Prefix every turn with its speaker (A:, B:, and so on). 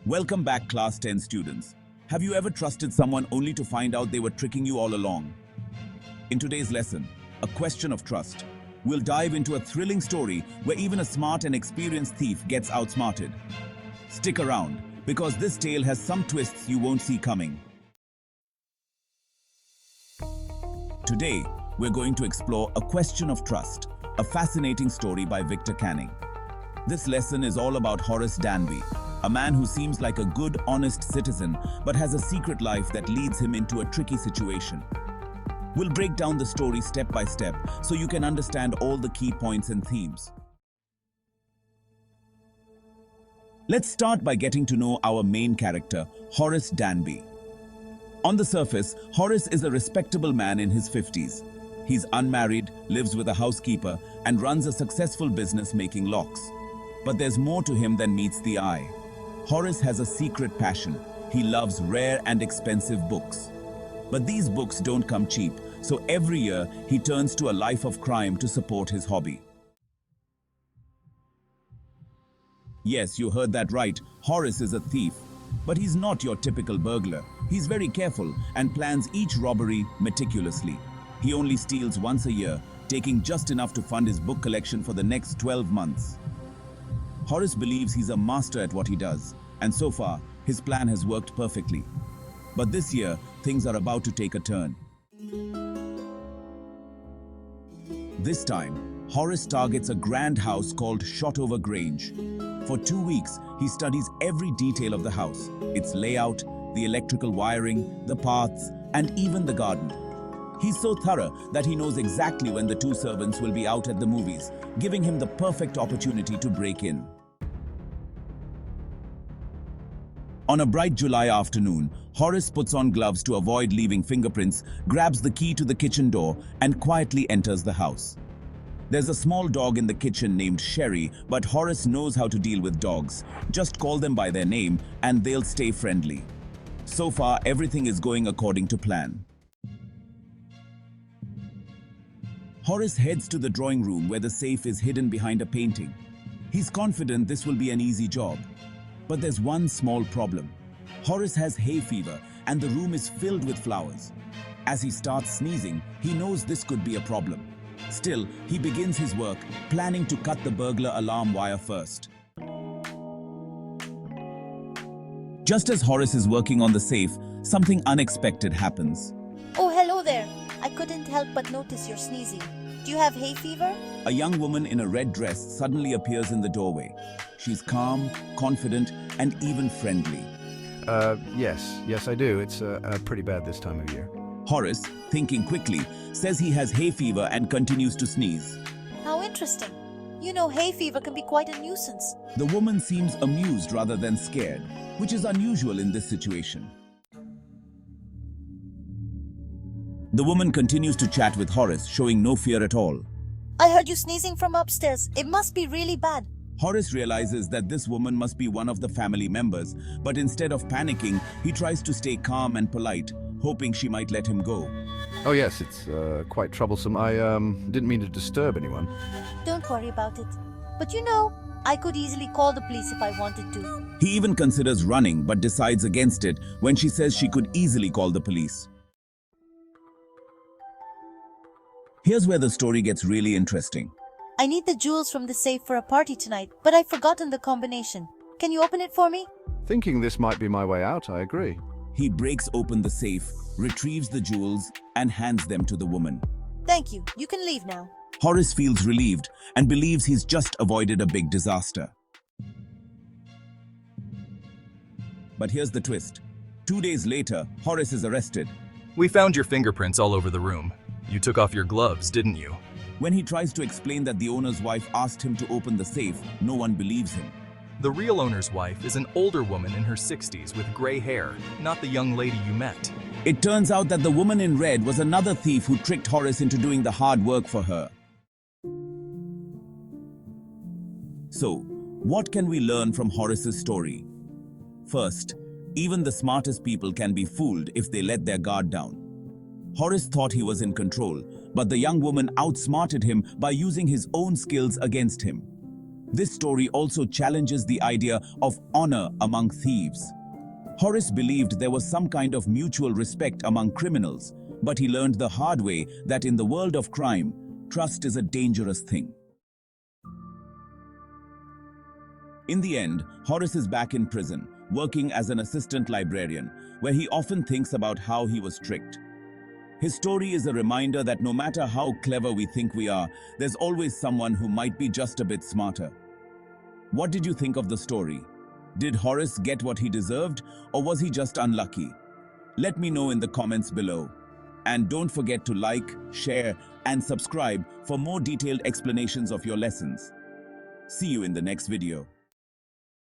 A: Welcome back, Class 10 students. Have you ever trusted someone only to find out they were tricking you all along? In today's lesson, a question of trust, we'll dive into a thrilling story where even a smart and experienced thief gets outsmarted. Stick around, because this tale has some twists you won't see coming. Today, we're going to explore A Question of Trust, a fascinating story by Victor Canning. This lesson is all about Horace Danby, a man who seems like a good, honest citizen but has a secret life that leads him into a tricky situation. We'll break down the story step by step so you can understand all the key points and themes. Let's start by getting to know our main character, Horace Danby. On the surface, Horace is a respectable man in his 50s. He's unmarried, lives with a housekeeper, and runs a successful business making locks. But there's more to him than meets the eye. Horace has a secret passion. He loves rare and expensive books. But these books don't come cheap, so every year he turns to a life of crime to support his hobby. Yes, you heard that right. Horace is a thief. But he's not your typical burglar. He's very careful and plans each robbery meticulously. He only steals once a year, taking just enough to fund his book collection for the next 12 months. Horace believes he's a master at what he does, and so far, his plan has worked perfectly. But this year, things are about to take a turn. This time, Horace targets a grand house called Shotover Grange. For 2 weeks, he studies every detail of the house, its layout, the electrical wiring, the paths, and even the garden. He's so thorough that he knows exactly when the two servants will be out at the movies, giving him the perfect opportunity to break in. On a bright July afternoon, Horace puts on gloves to avoid leaving fingerprints, grabs the key to the kitchen door, and quietly enters the house. There's a small dog in the kitchen named Sherry, but Horace knows how to deal with dogs. Just call them by their name, and they'll stay friendly. So far, everything is going according to plan. Horace heads to the drawing room where the safe is hidden behind a painting. He's confident this will be an easy job. But there's one small problem. Horace has hay fever, and the room is filled with flowers. As he starts sneezing, he knows this could be a problem. Still, he begins his work, planning to cut the burglar alarm wire first. Just as Horace is working on the safe, something unexpected happens.
B: Oh, hello there. I couldn't help but notice you're sneezing. Do you have hay fever?
A: A young woman in a red dress suddenly appears in the doorway. She's calm, confident, and even friendly.
C: Yes, I do. It's pretty bad this time of year.
A: Horace, thinking quickly, says he has hay fever and continues to sneeze.
B: How interesting. You know, hay fever can be quite a nuisance.
A: The woman seems amused rather than scared, which is unusual in this situation. The woman continues to chat with Horace, showing no fear at all.
B: I heard you sneezing from upstairs. It must be really bad.
A: Horace realizes that this woman must be one of the family members, but instead of panicking, he tries to stay calm and polite, hoping she might let him go.
C: Oh yes, it's quite troublesome. I didn't mean to disturb anyone.
B: Don't worry about it. But you know, I could easily call the police if I wanted to.
A: He even considers running, but decides against it when she says she could easily call the police. Here's where the story gets really interesting.
B: I need the jewels from the safe for a party tonight, but I've forgotten the combination. Can you open it for me?
C: Thinking this might be my way out, I agree.
A: He breaks open the safe, retrieves the jewels, and hands them to the woman.
B: Thank you. You can leave now.
A: Horace feels relieved and believes he's just avoided a big disaster. But here's the twist. 2 days later, Horace is arrested.
D: We found your fingerprints all over the room. You took off your gloves, didn't you?
A: When he tries to explain that the owner's wife asked him to open the safe, no one believes him.
D: The real owner's wife is an older woman in her 60s with gray hair, not the young lady you met.
A: It turns out that the woman in red was another thief who tricked Horace into doing the hard work for her. So, what can we learn from Horace's story? First, even the smartest people can be fooled if they let their guard down. Horace thought he was in control, but the young woman outsmarted him by using his own skills against him. This story also challenges the idea of honor among thieves. Horace believed there was some kind of mutual respect among criminals, but he learned the hard way that in the world of crime, trust is a dangerous thing. In the end, Horace is back in prison, working as an assistant librarian, where he often thinks about how he was tricked. His story is a reminder that no matter how clever we think we are, there's always someone who might be just a bit smarter. What did you think of the story? Did Horace get what he deserved, or was he just unlucky? Let me know in the comments below. And don't forget to like, share, and subscribe for more detailed explanations of your lessons. See you in the next video.